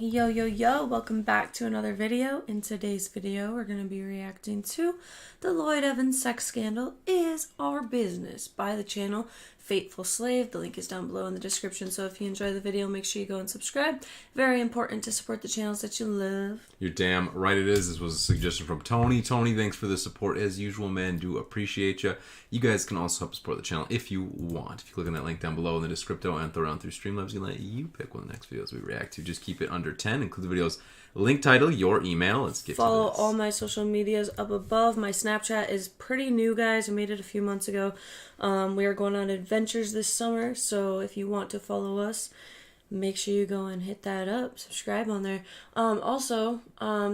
Yo, yo, yo, welcome back to another video. In today's video, we're going to be reacting to the Lloyd Evans sex scandal is our business by the channel Faithful Slave. The link is down below in the description, so if you enjoy the video, make sure you go and subscribe. Very important to support the channels that you love. You're damn right it is. This was a suggestion from Tony. Tony, thanks for the support as usual, man. Do appreciate you. You guys can also help support the channel if you want. If you click on that link down below in the description and throw it on through Streamlabs, you can let you pick one of the next videos we react to. Just keep it under 10. Include the video's link title, your email. Let's get Follow to this. all my social medias up above. My Snapchat is pretty new, guys. I made it a few months ago. We are going on adventures this summer, so if you want to follow us, make sure you go and hit that up. Subscribe on there.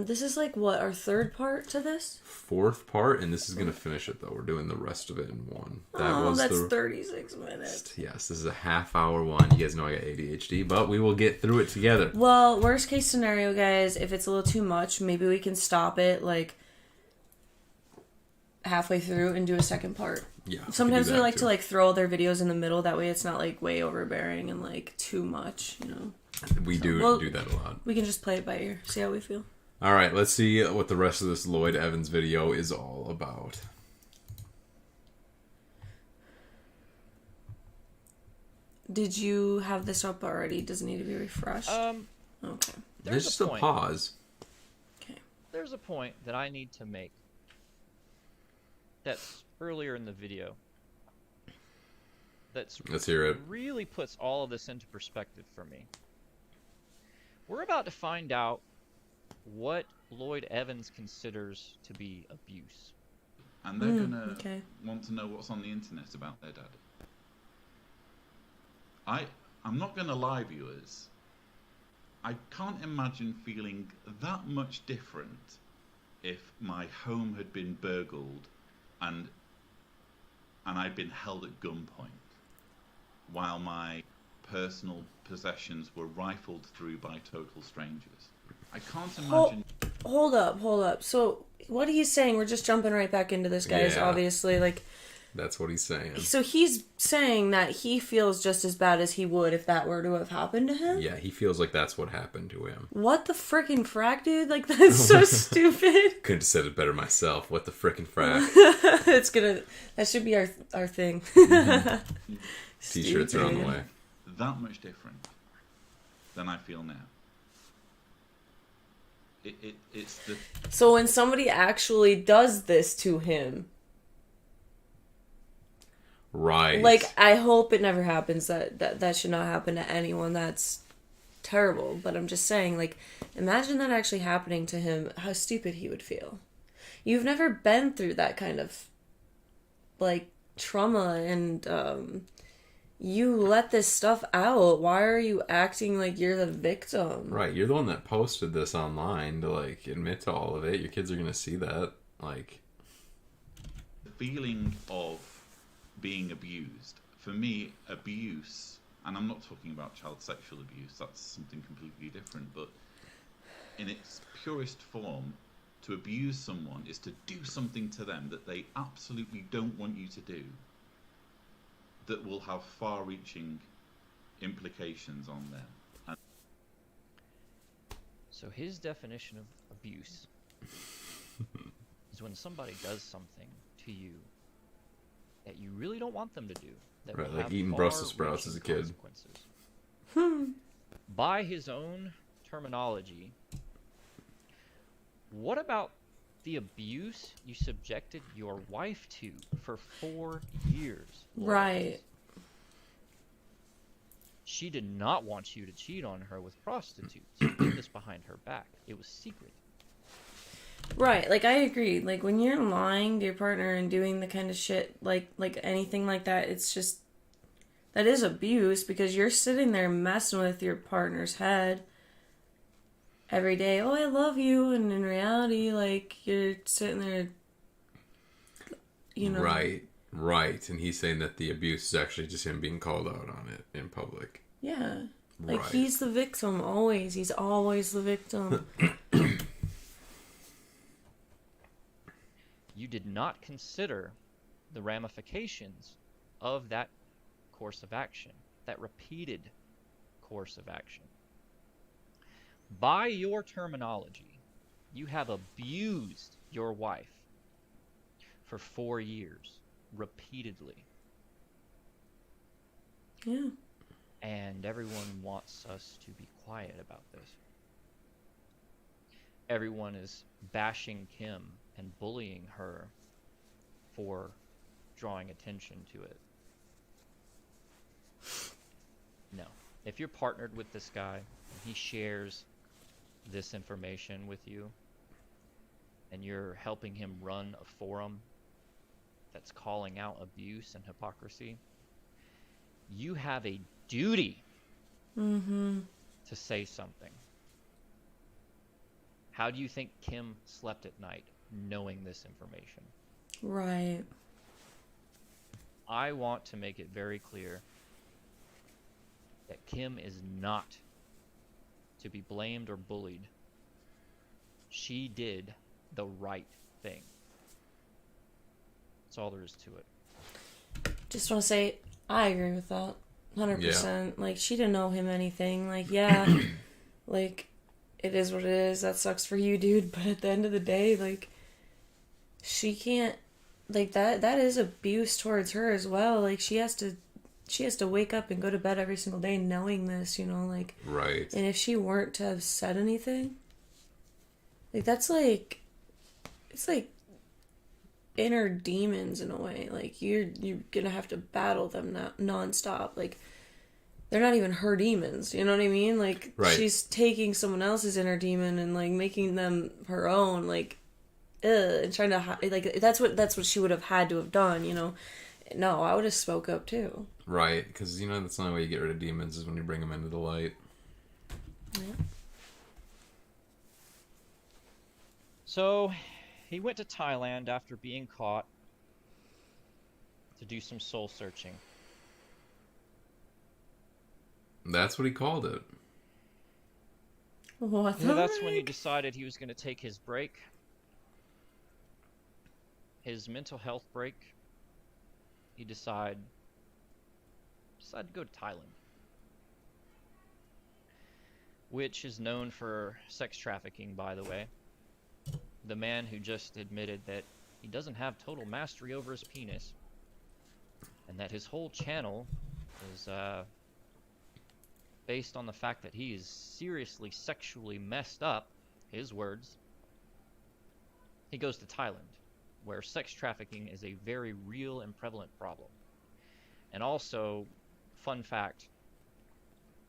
This is like, what, our third part to this? Fourth part, and this is going to finish it, though. We're doing the rest of it in one. That's 36 minutes. Yes, this is a half-hour one. You guys know I got ADHD, but we will get through it together. Well, worst case scenario, guys, if it's a little too much, maybe we can stop it, like, halfway through and do a second part. Yeah. Sometimes we like to, like, throw their videos in the middle. That way it's not, like, way overbearing and, like, too much, you know? We do that a lot. We can just play it by ear. See how we feel. All right, let's see what the rest of this Lloyd Evans video is all about. Did you have this up already? Does it need to be refreshed? Okay. There's just a pause. Okay. There's a point that I need to make that's earlier in the video Let's hear it. really puts all of this into perspective for me. We're about to find out what Lloyd Evans considers to be abuse. And they're going to want to know what's on the internet about their dad. I'm not going to lie, viewers. I can't imagine feeling that much different if my home had been burgled and I'd been held at gunpoint while my personal possessions were rifled through by total strangers. I can't imagine... Hold up. So, what are you saying? We're just jumping right back into this, guys, obviously. Like, that's what he's saying. So he's saying that he feels just as bad as he would if that were to have happened to him? Yeah, he feels like that's what happened to him. What the frickin' frack, dude? Like, that's so stupid. Couldn't have said it better myself. What the frickin' frack. That should be our thing. T-shirts are on the way. That much different than I feel now. It's the... So when somebody actually does this to him... Right. Like, I hope it never happens. That should not happen to anyone. That's terrible. But I'm just saying, like, imagine that actually happening to him. How stupid he would feel. You've never been through that kind of, like, trauma, and you let this stuff out. Why are you acting like you're the victim? Right. You're the one that posted this online to, like, admit to all of it. Your kids are going to see that. Like, the feeling of being abused. For me, abuse, and I'm not talking about child sexual abuse, that's something completely different, but in its purest form, to abuse someone is to do something to them that they absolutely don't want you to do, that will have far-reaching implications on them. And So his definition of abuse is when somebody does something to you that you really don't want them to do. That right, will like have eating Brussels sprouts as a kid. Consequences. By his own terminology, what about the abuse you subjected your wife to for 4 years? Right. She did not want you to cheat on her with prostitutes. You did this behind her back. It was secret. Right, like, I agree. Like, when you're lying to your partner and doing the kind of shit, like anything like that, it's just, that is abuse, because you're sitting there messing with your partner's head every day. Oh, I love you, and in reality, like, you're sitting there, you know. Right, and he's saying that the abuse is actually just him being called out on it in public. Yeah, like, right. He's the victim, always. He's always the victim. You did not consider the ramifications of that course of action, that repeated course of action. By your terminology, you have abused your wife for 4 years, repeatedly. Yeah. And everyone wants us to be quiet about this. Everyone is bashing Kim and bullying her for drawing attention to it. No. If you're partnered with this guy and he shares this information with you and you're helping him run a forum that's calling out abuse and hypocrisy, you have a duty to say something. How do you think Kim slept at night knowing this information? Right. I want to make it very clear that Kim is not to be blamed or bullied. She did the right thing. That's all there is to it. Just want to say, I agree with that. 100%. Yeah. Like, she didn't know him anything. Like, yeah. Like, it is what it is. That sucks for you, dude. But at the end of the day, like, she can't, like, that is abuse towards her as well. Like, she has to wake up and go to bed every single day knowing this, you know, like. Right. And if she weren't to have said anything, like, that's like, it's like inner demons in a way. Like, you're gonna have to battle them nonstop. Like, they're not even her demons, you know what I mean? Like, right. She's taking someone else's inner demon and, like, making them her own, like, and trying to, like, that's what she would have had to have done, you know? No, I would have spoke up too. Right, because, you know, that's the only way you get rid of demons is when you bring them into the light. Yeah. So, he went to Thailand after being caught to do some soul searching. That's what he called it. What? Yeah, that's when he decided he was going to take his break. His mental health break. He decided to go to Thailand, which is known for sex trafficking, by the way. The man who just admitted that he doesn't have total mastery over his penis, and that his whole channel is based on the fact that he is seriously sexually messed up, his words. He goes to Thailand, where sex trafficking is a very real and prevalent problem. And also, fun fact,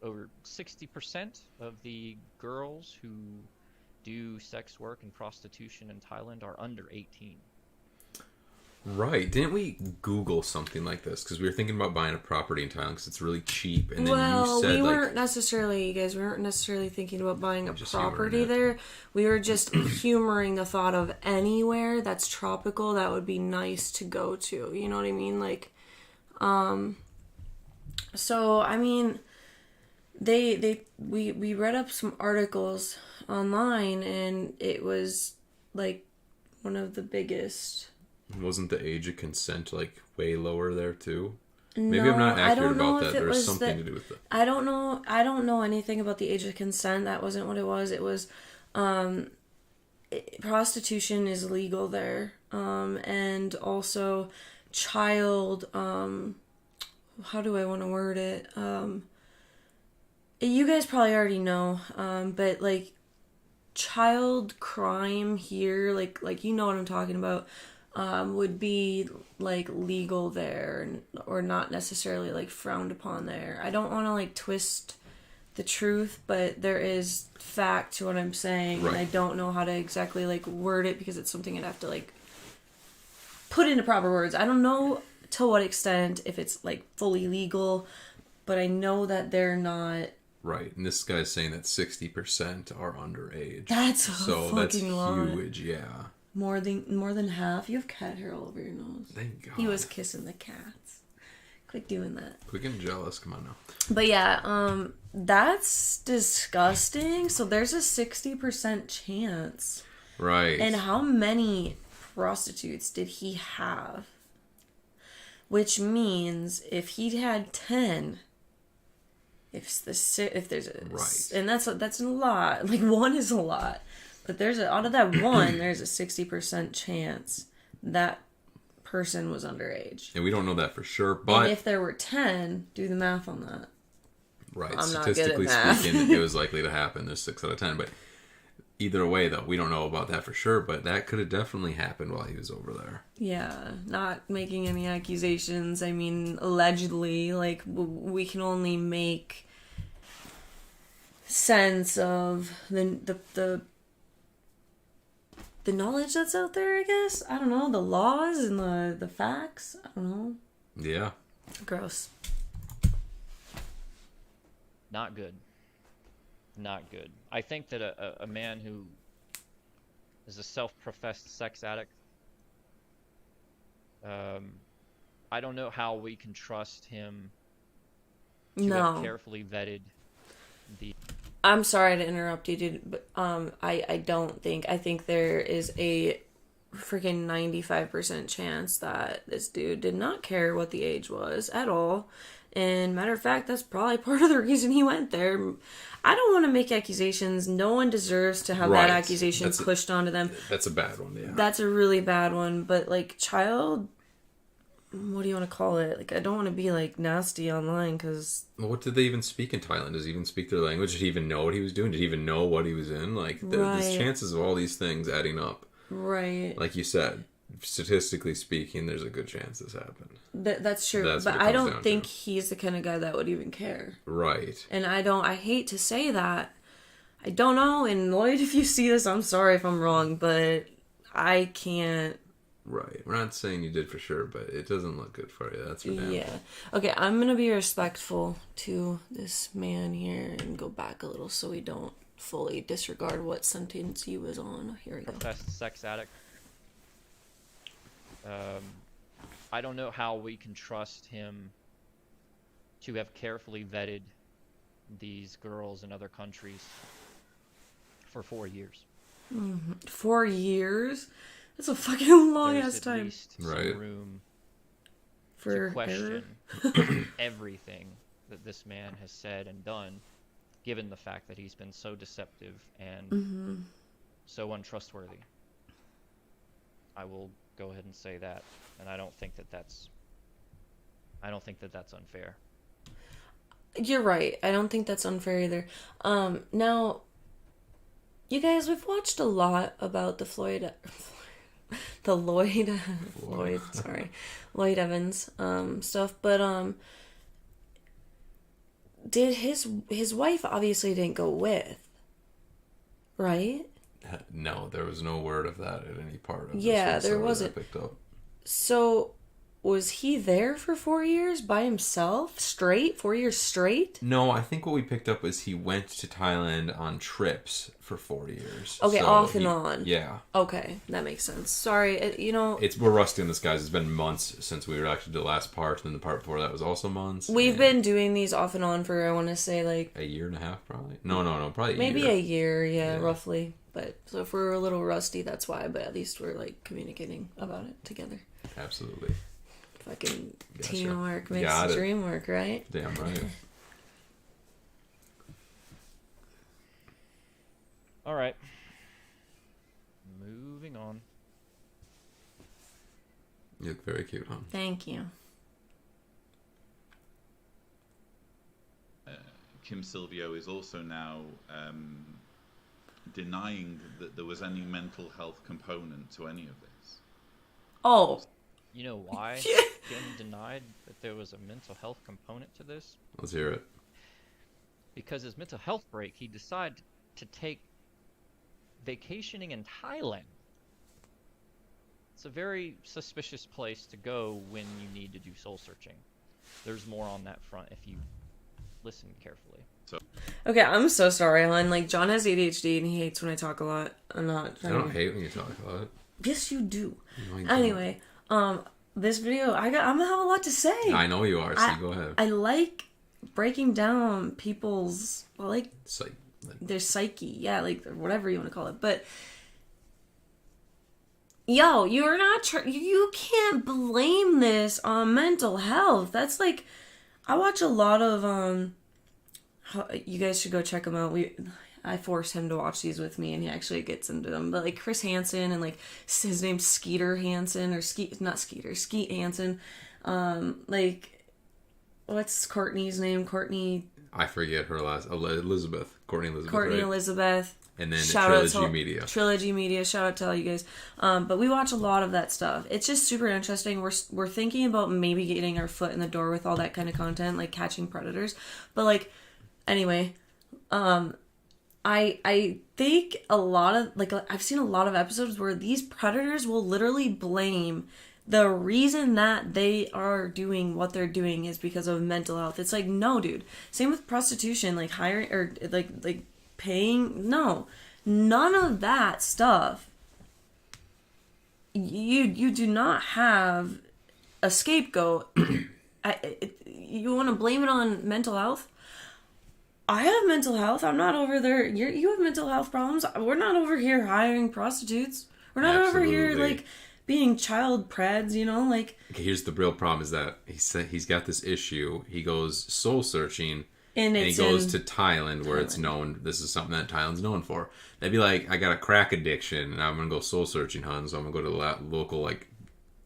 over 60% of the girls who do sex work and prostitution in Thailand are under 18. Right. Didn't we Google something like this? Because we were thinking about buying a property in Thailand because it's really cheap. And then you said, we weren't necessarily, you guys, we weren't necessarily thinking about buying a Just property humoring it. there. We were just humoring the thought of anywhere that's tropical that would be nice to go to. You know what I mean? Like, so, I mean, we read up some articles online, and it was, like, one of the biggest. Wasn't the age of consent, like, way lower there, too? Maybe I'm not accurate about that. There's something to do with it. I don't know anything about the age of consent. That wasn't what it was. It was, prostitution is legal there. And also child, how do I want to word it? You guys probably already know, but, like, child crime here, like you know what I'm talking about, would be, like, legal there, or not necessarily, like, frowned upon there. I don't want to, like, twist the truth, but there is fact to what I'm saying, right. And I don't know how to exactly, like, word it, because it's something I'd have to, like, put into proper words. I don't know to what extent, if it's, like, fully legal, but I know that they're not. Right, and this guy's saying that 60% are underage. That's so fucking that's lot. huge, yeah. More than half. You have cat hair all over your nose. Thank God. He was kissing the cats. Quit doing that. Quit getting jealous. Come on now. But yeah, that's disgusting. So there's a 60% chance. Right. And how many prostitutes did he have? Which means if he'd had 10, if there's a Right. and that's a lot. Like, one is a lot, but out of that one, there's a 60% chance that person was underage. And we don't know that for sure, but And if there were 10, do the math on that. right, I'm not good at statistically math. speaking, it was likely to happen. There's 6 out of 10, but either way, though, we don't know about that for sure. But that could have definitely happened while he was over there. Yeah, not making any accusations. I mean, allegedly, like, we can only make sense of the knowledge that's out there, I guess. I don't know, the laws and the facts. I don't know. Yeah. Gross. Not good. Not good. I think that a man who is a self-professed sex addict, I don't know how we can trust him to have carefully vetted the... I'm sorry to interrupt you, dude, but I don't think. I think there is a freaking 95% chance that this dude did not care what the age was at all. And matter of fact, that's probably part of the reason he went there. I don't want to make accusations. No one deserves to have that accusation pushed onto them. That's a bad one, yeah. That's a really bad one. But, like, child... What do you want to call it? Like, I don't want to be, like, nasty online, because... Well, what did they even speak in Thailand? Does he even speak their language? Did he even know what he was doing? Did he even know what he was in? Like, there's chances of all these things adding up. Right. Like you said, statistically speaking, there's a good chance this happened. That's true. But I don't think he's the kind of guy that would even care. Right. And I hate to say that. I don't know. And Lloyd, if you see this, I'm sorry if I'm wrong, but I can't. Right. We're not saying you did for sure, but it doesn't look good for you. That's for damn. Yeah. Okay, I'm going to be respectful to this man here and go back a little so we don't fully disregard what sentence he was on. Here we go. Professed sex addict. I don't know how we can trust him to have carefully vetted these girls in other countries for 4 years. 4 years? That's a fucking long ass time. There's at least some room for to question everything that this man has said and done, given the fact that he's been so deceptive and so untrustworthy. I will go ahead and say that, and I don't think that that's unfair. You're right. I don't think that's unfair either. Now, you guys, we've watched a lot about the Lloyd Evans stuff, but did his wife obviously didn't go with, right? No, there was no word of that at any part of this. Yeah, there wasn't. Picked up. So, was he there for 4 years by himself? 4 years straight? No, I think what we picked up was he went to Thailand on trips for 4 years. Okay, so off and on. Yeah. Okay, that makes sense. Sorry, we're rusty on this, guys. It's been months since we actually did the last part, and then the part before that was also months. We've been doing these off and on for, I want to say, like... a year and a half, probably? No, probably maybe a year, yeah, roughly. But, so if we're a little rusty, that's why, but at least we're, like, communicating about it together. Absolutely. Fucking teamwork makes the dream work, right? Damn right. All right. Moving on. You look very cute, huh? Thank you. Kim Silvio is also now denying that there was any mental health component to any of this. Oh. You know why Kim denied that there was a mental health component to this? Let's hear it. Because his mental health break, he decided to take vacationing in Thailand. It's a very suspicious place to go when you need to do soul searching. There's more on that front if you listen carefully. Okay, I'm so sorry, hon. Like, John has ADHD and he hates when I talk a lot. I don't hate when you talk a lot. Yes, you do. No, anyway, this video, I'm gonna have a lot to say. I know you are, so go ahead. I like breaking down people's, their psyche, yeah, like, whatever you want to call it, but yo, you're not, you can't blame this on mental health. That's like, I watch a lot of, You guys should go check them out. I force him to watch these with me, and he actually gets into them. But like Chris Hansen and like his name's Skeeter Hansen or Skeet Hansen. Like what's Courtney's name? Courtney. I forget her last. Elizabeth. Courtney Elizabeth. Courtney right? Elizabeth. And then Shout Trilogy Media. Trilogy Media. Shout out to all you guys. But we watch a lot of that stuff. It's just super interesting. We're thinking about maybe getting our foot in the door with all that kind of content, like catching predators. But like, anyway, I think a lot of like I've seen a lot of episodes where these predators will literally blame the reason that they are doing what they're doing is because of mental health. It's like, no, dude. Same with prostitution, like hiring or like paying. No, none of that stuff. You do not have a scapegoat. You want to blame it on mental health? I have mental health. I'm not over there. You have mental health problems. We're not over here hiring prostitutes. We're not over here like being child preds, you know, like. Okay, here's the real problem is that he's got this issue. He goes soul searching and he goes to Thailand where it's known. This is something that Thailand's known for. They'd be like, I got a crack addiction and I'm going to go soul searching, hun. So I'm going to go to the local like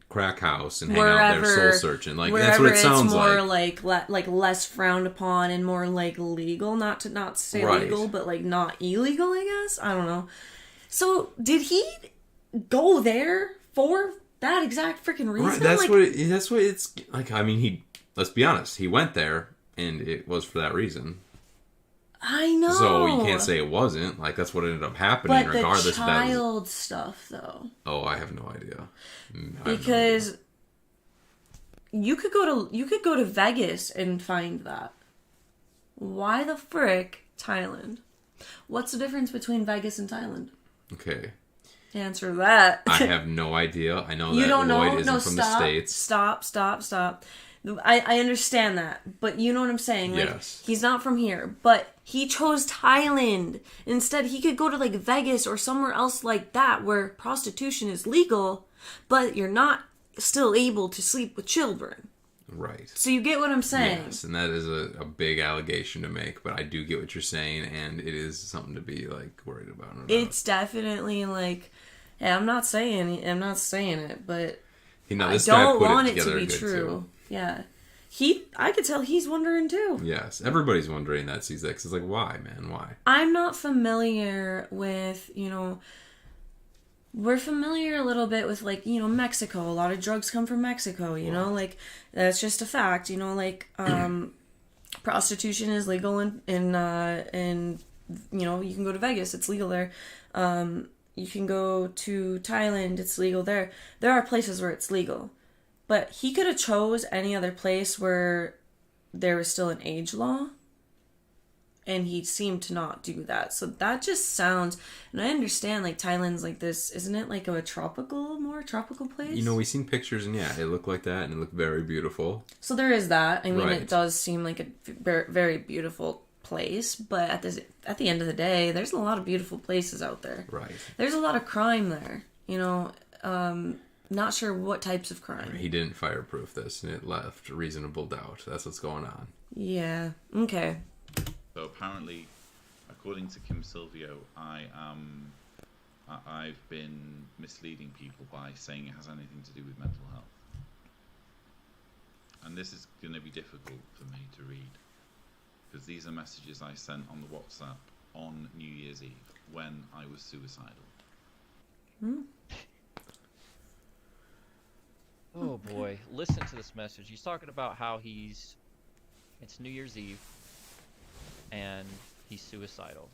crack house and hang out there soul searching. Like that's what it sounds like. It's more like less frowned upon and more like legal, not to say legal, but like not illegal, I guess. I don't know. So did he go there for that exact freaking reason? Right, that's what it's like. I mean, let's be honest, he went there and it was for that reason. I know. So you can't say it wasn't. Like that's what ended up happening, but regardless the of that. Child stuff, though. Oh, I have no idea. Because you could go to Vegas and find that. Why the frick Thailand? What's the difference between Vegas and Thailand? Okay. Answer that. I have no idea. I know you that don't Lloyd know? isn't from the States. Stop. I understand that, but you know what I'm saying? Like, yes. He's not from here, but he chose Thailand. Instead, he could go to like Vegas or somewhere else like that where prostitution is legal, but you're not still able to sleep with children. Right. So you get what I'm saying? Yes, and that is a big allegation to make, but I do get what you're saying, and it is something to be like worried about. It's definitely like, yeah, I'm not saying it, but I don't want it to be true. Too. Yeah. I could tell he's wondering too. Yes, everybody's wondering that sees that. It's like, why, man? Why? I'm not familiar with, we're familiar a little bit with like, Mexico. A lot of drugs come from Mexico, know, like that's just a fact, like prostitution is legal in you can go to Vegas, it's legal there. You can go to Thailand, it's legal there. There are places where it's legal. But he could have chose any other place where there was still an age law. And he seemed to not do that. So that just sounds... And I understand, like, Thailand's like this... Isn't it like a more tropical place? We've seen pictures and yeah, it looked like that and it looked very beautiful. So there is that. I mean, right. It does seem like a very beautiful place. But at the end of the day, there's a lot of beautiful places out there. Right. There's a lot of crime there. Not sure what types of crime. He didn't fireproof this, and it left reasonable doubt. That's what's going on. Yeah. Okay. So apparently, according to Kim Silvio, I've been misleading people by saying it has anything to do with mental health. And this is going to be difficult for me to read. Because these are messages I sent on the WhatsApp on New Year's Eve when I was suicidal. Oh boy, listen to this message. He's talking about how it's New Year's Eve and he's suicidal.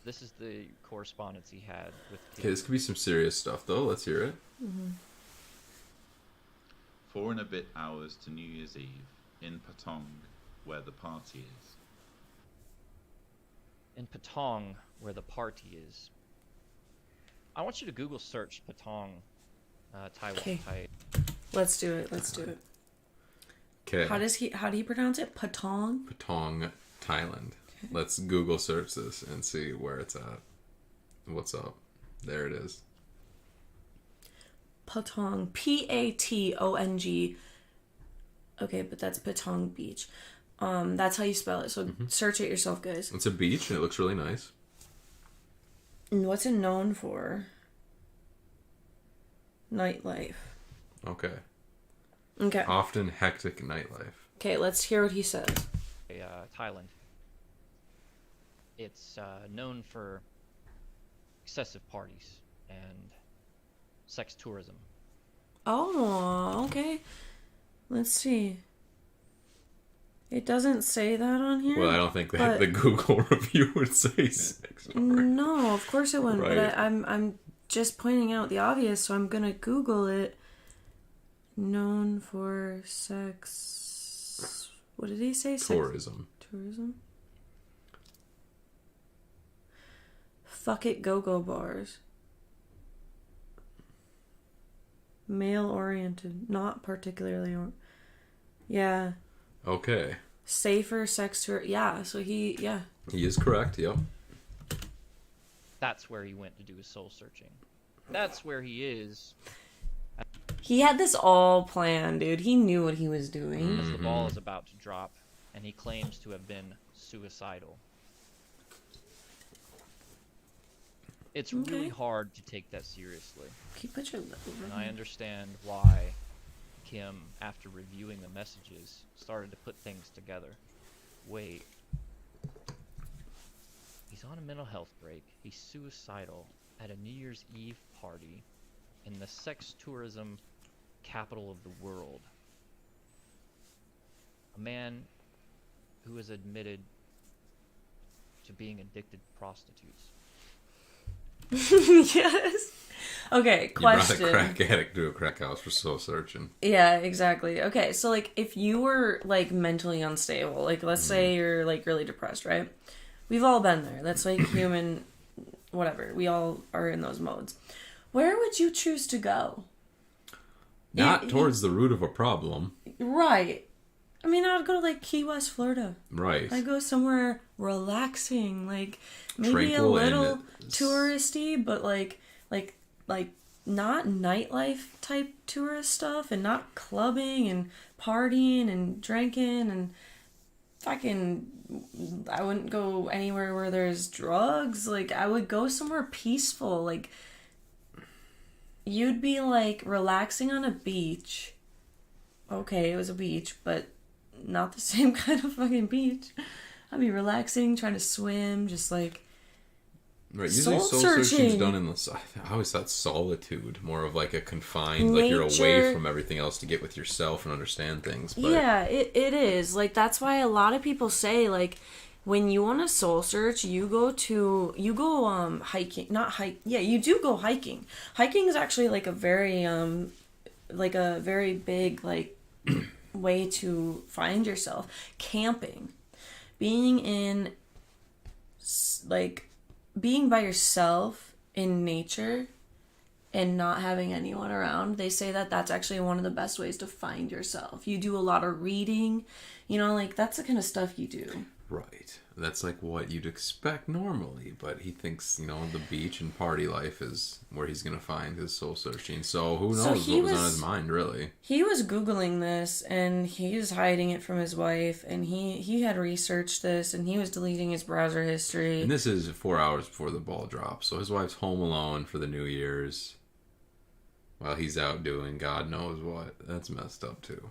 This is the correspondence he had with Kim. Okay, this could be some serious stuff though. Let's hear it. Mm-hmm. 4 and a bit hours to New Year's Eve in Patong, where the party is. In Patong, where the party is. I want you to Google search Patong, Taiwan. Okay. Let's do it. Okay. How do you pronounce it? Patong? Patong, Thailand. Okay. Let's Google search this and see where it's at. What's up? There it is. Patong. Patong. Okay, but that's Patong Beach. That's how you spell it. So search it yourself, guys. It's a beach and it looks really nice. And what's it known for? Nightlife. Okay. Okay. Often hectic nightlife. Okay, let's hear what he says. Thailand. It's known for excessive parties and sex tourism. Oh, okay. Let's see. It doesn't say that on here. Well, I don't think that the Google review would say sex. No, of course it wouldn't. Right. But I'm just pointing out the obvious, so I'm gonna Google it. Known for sex. What did he say? Tourism. Tourism. Fuck it, go-go bars. Male-oriented, not particularly. Yeah. Okay. Safer sex tour. Yeah. So he He is correct. Yep. That's where he went to do his soul searching. That's where he is. He had this all planned, dude. He knew what he was doing. As the ball is about to drop, and he claims to have been suicidal. It's really hard to take that seriously. Can you put your lip over And here? I understand why Kim, after reviewing the messages, started to put things together. Wait. He's on a mental health break. He's suicidal at a New Year's Eve party in the sex tourism capital of the world. A man who is admitted to being addicted to prostitutes. Yes. Okay, question. You brought a crack addict to a crack house for soul searching. Yeah, exactly. Okay, so like if you were like mentally unstable, like let's say you're like really depressed, right? We've all been there. That's like human whatever. We all are in those modes. Where would you choose to go? Not towards the root of a problem. Right. I mean, I would go to like Key West, Florida. Right. I'd go somewhere relaxing, like maybe Tranquil a little and touristy, but like not nightlife type tourist stuff, and not clubbing and partying and drinking and fucking. I wouldn't go anywhere where there's drugs. Like I would go somewhere peaceful. Like you'd be like relaxing on a beach. Okay, it was a beach, but not the same kind of fucking beach. I'd be relaxing, trying to swim, just like Right. Usually soul searching's done in the. I always thought solitude, more of like a confined, like you're away from everything else to get with yourself and understand things. But yeah, it is. Like that's why a lot of people say like when you want to soul search, you go hiking, not hike. Yeah, you do go hiking. Hiking is actually like a very big like way to find yourself. Camping, being by yourself in nature and not having anyone around, they say that that's actually one of the best ways to find yourself. You do a lot of reading, like that's the kind of stuff you do. Right. That's like what you'd expect normally, but he thinks, the beach and party life is where he's going to find his soul searching. So who knows what was on his mind, really. He was Googling this, and he was hiding it from his wife, and he had researched this, and he was deleting his browser history. And this is 4 hours before the ball drops, so his wife's home alone for the New Year's while he's out doing God knows what. That's messed up, too.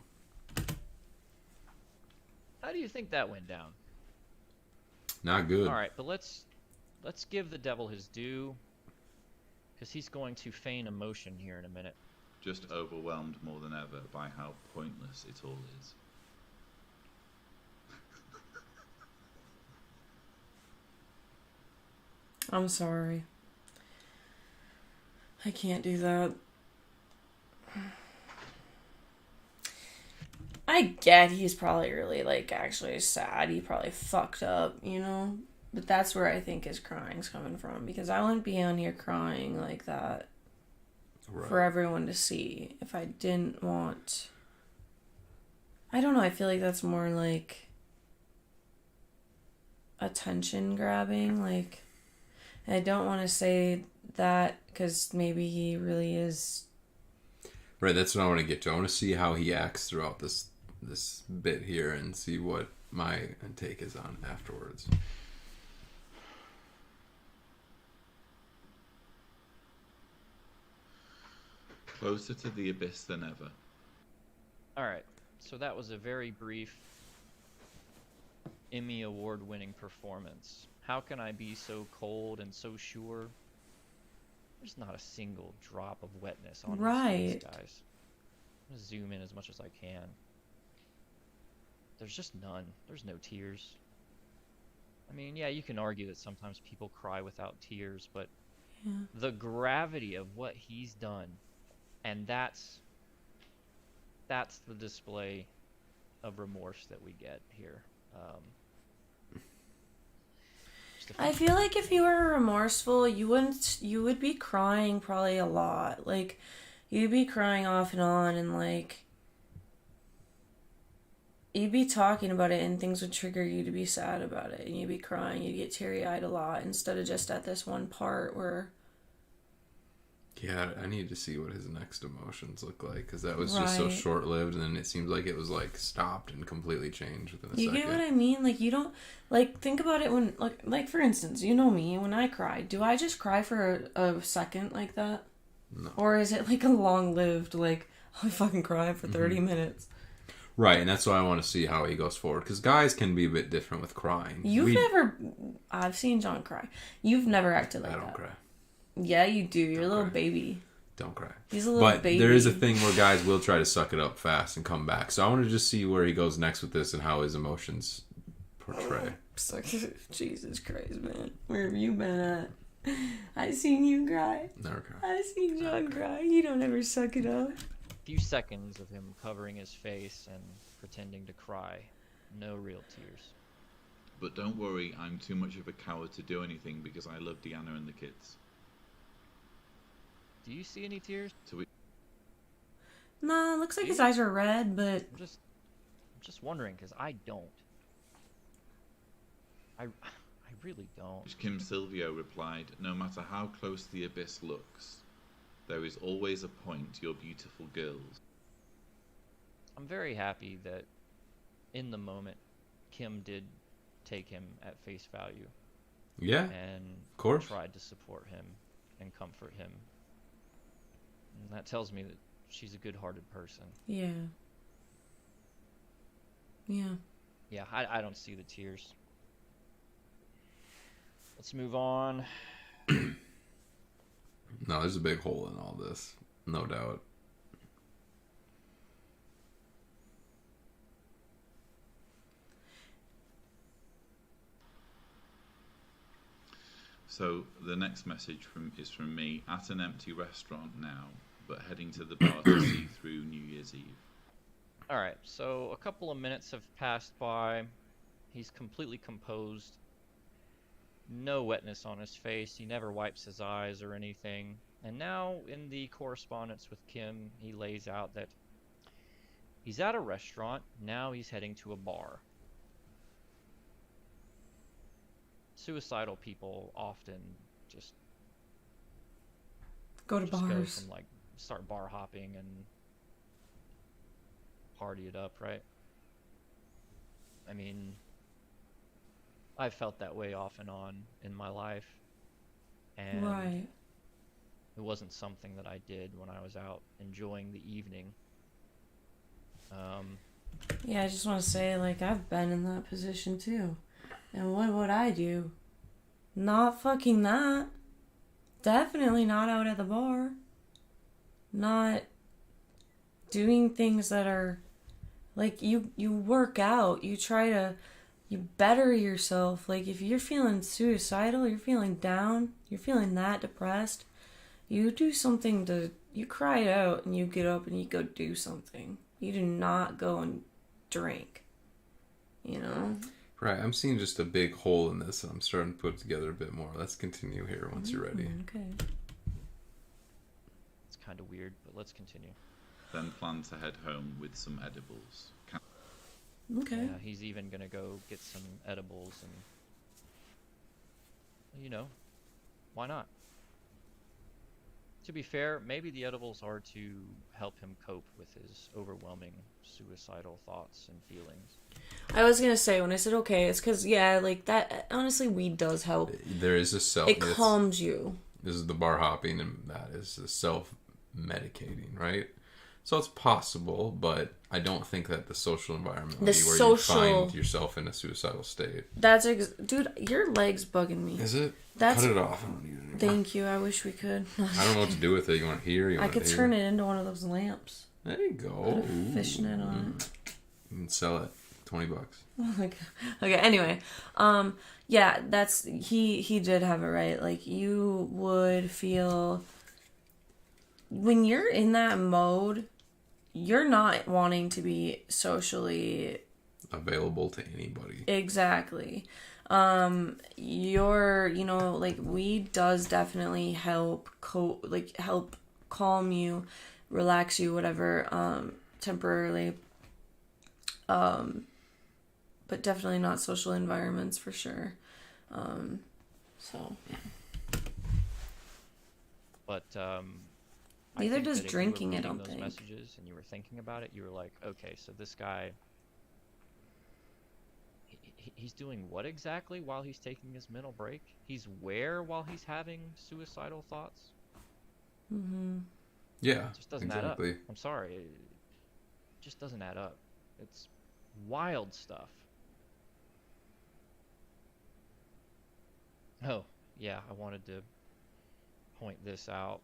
How do you think that went down? Not good. All right, but let's give the devil his due, because he's going to feign emotion here in a minute. Just overwhelmed more than ever by how pointless it all is. I'm sorry. I can't do that. I get he's probably really, actually sad. He probably fucked up, But that's where I think his crying's coming from. Because I wouldn't be on here crying like that for everyone to see if I didn't want... I don't know, I feel like that's more like attention grabbing. I don't want to say that because maybe he really is... Right, that's what I want to get to. I want to see how he acts throughout this bit here and see what my take is on afterwards. Closer to the abyss than ever. Alright, so that was a very brief Emmy award-winning performance. How can I be so cold and so sure? There's not a single drop of wetness on his face, guys. I'm gonna zoom in as much as I can. There's just none. There's no tears. I mean, yeah, you can argue that sometimes people cry without tears, but the gravity of what he's done, and that's the display of remorse that we get here. I feel like if you were remorseful, you would be crying probably a lot. Like, you'd be crying off and on, and like, you'd be talking about it, and things would trigger you to be sad about it, and you'd be crying, you'd get teary-eyed a lot, instead of just at this one part where... Yeah, I need to see what his next emotions look like, because that was just so short-lived, and then it seems like it was, like, stopped and completely changed within a second. You get what I mean? Like, you don't... Like, think about it when... Like, for instance, you know me, when I cry, do I just cry for a second like that? No. Or is it, like, a long-lived, like, I fucking cry for 30 minutes? Right, and that's why I want to see how he goes forward, because guys can be a bit different with crying. I've seen John cry. You've never acted like that. I don't cry. Yeah, you do. You're a little cry. baby. Don't cry. He's a little baby. But there is a thing where guys will try to suck it up fast and come back. So I want to just see where he goes next with this and how his emotions portray. Jesus Christ, man. Where have you been at? I seen you cry. Never cry. I seen John cry. You don't ever suck it up. A few seconds of him covering his face and pretending to cry. No real tears. But don't worry, I'm too much of a coward to do anything because I love Deanna and the kids. Do you see any tears? No, looks like his eyes are red, but... I'm just wondering, because I don't. I really don't. Kim Silvio replied, no matter how close the abyss looks, there is always a point, your beautiful girls. I'm very happy that in the moment, Kim did take him at face value. Yeah, and of course. Tried to support him and comfort him. And that tells me that she's a good-hearted person. Yeah. Yeah. Yeah, I don't see the tears. Let's move on. No, there's a big hole in all this. No doubt. So the next message is from me. At an empty restaurant now, but heading to the bar to see through New Year's Eve. Alright, so a couple of minutes have passed by. He's completely composed. No wetness on his face. He never wipes his eyes or anything. And now in the correspondence with Kim, he lays out that he's at a restaurant. Now he's heading to a bar. Suicidal people often just go to go bars. from, like, start bar hopping and party it up, right? I mean, I've felt that way off and on in my life, and right. It wasn't something that I did when I was out enjoying the evening. Yeah, I just want to say, like, I've been in that position too. And what would I do? Not fucking that. Definitely not out at the bar. Not doing things that are, like, you work out. You better yourself. Like, if you're feeling suicidal, you're feeling down, you're feeling that depressed, you do something you cry it out and you get up and you go do something. You do not go and drink. You know? Right, I'm seeing just a big hole in this, and I'm starting to put it together a bit more. Let's continue here once you're ready. Okay. It's kind of weird, but let's continue. Then plan to head home with some edibles. Okay. Yeah, he's even gonna go get some edibles and, you know, why not? To be fair, maybe the edibles are to help him cope with his overwhelming suicidal thoughts and feelings. I was gonna say when I said okay, it's because yeah, like that. Honestly, weed does help. There is a self. It calms you. This is the bar hopping, and that is self-medicating, right? So it's possible, but I don't think that the social environment would be where you find yourself in a suicidal state. Dude, your leg's bugging me. Is it? Cut it off. I don't need it anymore. Thank you. I wish we could. I don't know what to do with it. You want to hear? I could turn it into one of those lamps. There you go. Put a fishnet on it. You can sell it. $20. Oh my god. Okay, anyway. Yeah, he did have it right. Like, you would feel when you're in that mode, you're not wanting to be socially available to anybody. Exactly. Like, weed does definitely help help calm you, relax you, whatever, temporarily. But definitely not social environments for sure. So yeah. But neither does drinking. I don't those think. Messages and you were thinking about it. You were like, okay, so this guy, he's doing what exactly while he's taking his mental break? He's where while he's having suicidal thoughts? Mm-hmm. Yeah, it just doesn't add up. I'm sorry, it just doesn't add up. It's wild stuff. Oh, yeah, I wanted to point this out.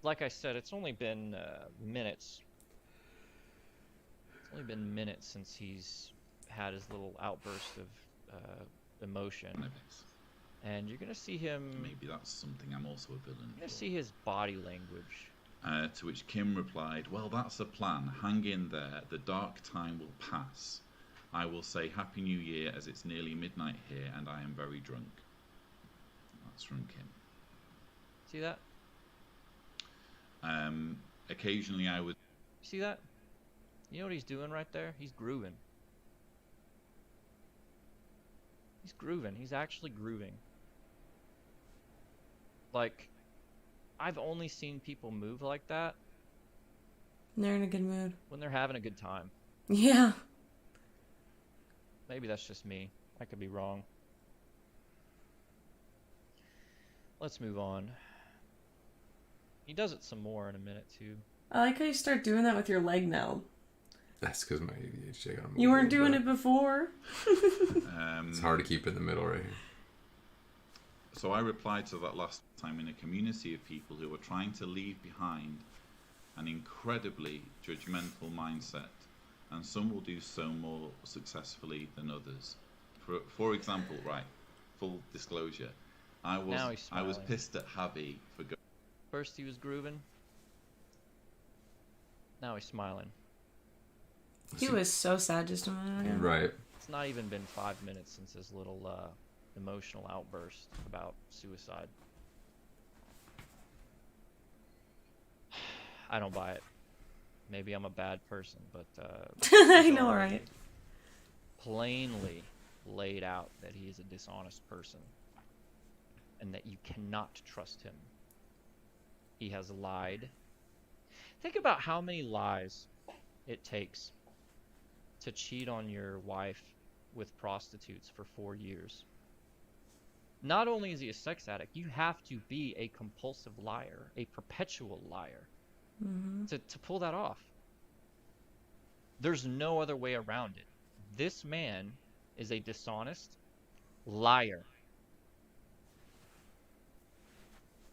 Like I said, it's only been minutes. It's only been minutes since he's had his little outburst of emotion. And you're going to see him... Maybe that's something I'm also a villain You're going to see his body language. To which Kim replied, well, that's the plan. Hang in there. The dark time will pass. I will say Happy New Year as it's nearly midnight here and I am very drunk. That's from Kim. See that? Occasionally I would... See that? You know what he's doing right there? He's grooving. He's grooving. He's actually grooving. Like, I've only seen people move like that. They're in a good mood. When they're having a good time. Yeah. Maybe that's just me. I could be wrong. Let's move on. He does it some more in a minute, too. I like how you start doing that with your leg now. That's because my ADHD got moved. You weren't doing it before. It's hard to keep in the middle right here. So I replied to that last time in a community of people who were trying to leave behind an incredibly judgmental mindset, and some will do so more successfully than others. For example, right, full disclosure, I was pissed at Javi for going. First he was grooving. Now he's smiling. He was so sad just a minute ago. Right. It's not even been 5 minutes since his little emotional outburst about suicide. I don't buy it. Maybe I'm a bad person, but I know, right? Plainly laid out that he is a dishonest person and that you cannot trust him. He has lied. Think about how many lies it takes to cheat on your wife with prostitutes for 4 years. Not only is he a sex addict, you have to be a compulsive liar, a perpetual liar, to pull that off. There's no other way around it. This man is a dishonest liar.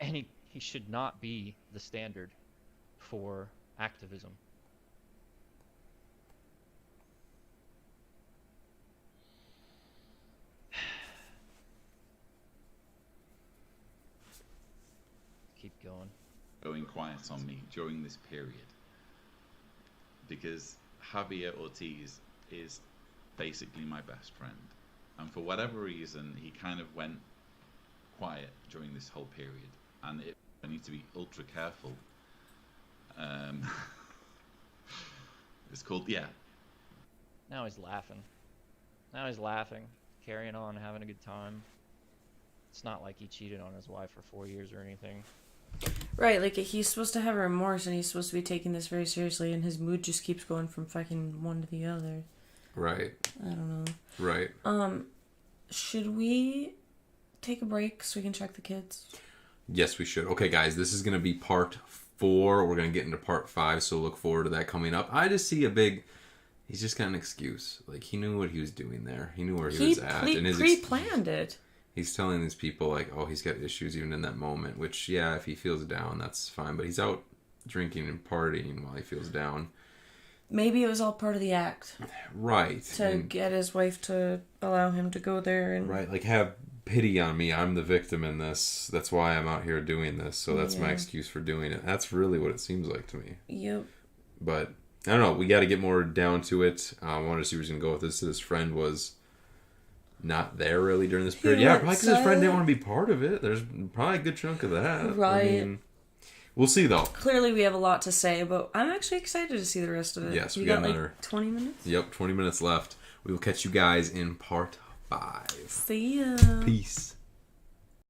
And he should not be the standard for activism. Keep going Quiet on me during this period, because Javier Ortiz is basically my best friend, and for whatever reason he kind of went quiet during this whole period, and I need to be ultra careful. It's called, yeah. Now he's laughing. Now he's laughing, carrying on, having a good time. It's not like he cheated on his wife for 4 years or anything. Right, like he's supposed to have remorse and he's supposed to be taking this very seriously, and his mood just keeps going from fucking one to the other. Right. I don't know. Right. Should we take a break so we can check the kids? Yes, we should. Okay, guys, this is going to be part 4. We're going to get into part 5, so look forward to that coming up. I just see a big... He's just got an excuse. Like, he knew what he was doing there. He knew where he was at. He pre-planned it. He's telling these people, like, oh, he's got issues even in that moment, which, yeah, if he feels down, that's fine. But he's out drinking and partying while he feels down. Maybe it was all part of the act. Right. To get his wife to allow him to go there. And right, like, have pity on me. I'm the victim in this. That's why I'm out here doing this. So that's my excuse for doing it. That's really what it seems like to me. Yep. But, I don't know. We got to get more down to it. I wanted to see where he's going to go with this. His friend was... not there really during this period. Yeah, probably because his friend didn't want to be part of it. There's probably a good chunk of that. Right. I mean, we'll see, though. Clearly, we have a lot to say, but I'm actually excited to see the rest of it. Yes, we got another... 20 minutes? Yep, 20 minutes left. We will catch you guys in part 5. See ya. Peace.